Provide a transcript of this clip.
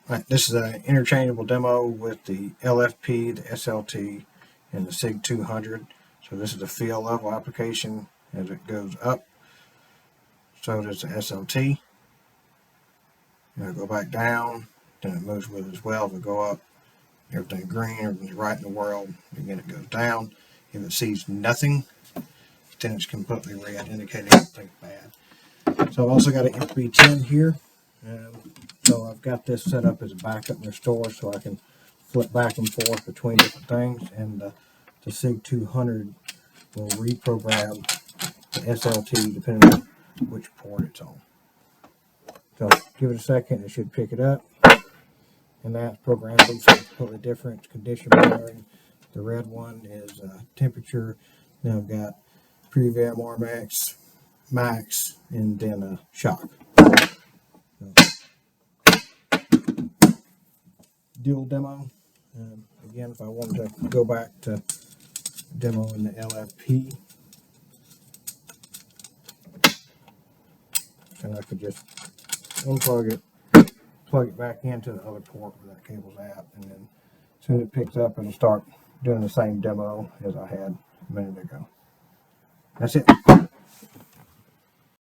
Right, this is an interchangeable demo with the LFP, the SLT, and the SIG 200. So this is the field level application as it goes up. So does the SLT. It'll go back down, then it moves with it as well. If it go up, everything's green, everything's right in the world. Again, it goes down. If it sees nothing, then it's completely red, indicating something bad. So I've also got an FB10 here. So I've got this set up as a backup and restore so I can flip back and forth between different things. And the SIG 200 will reprogram the SLT depending on which port it's on. So give it a second, it should pick it up. And that's programmable, so it's completely different. It's condition monitoring. The red one is temperature. Then I've got Prevam Max, and then shock. Dual demo. Again, if I wanted to go back to demo in the LFP, and I could just unplug it, plug it back into the other port where that cable's at, and then as soon as it picks up, it'll start doing the same demo as I had a minute ago. That's it.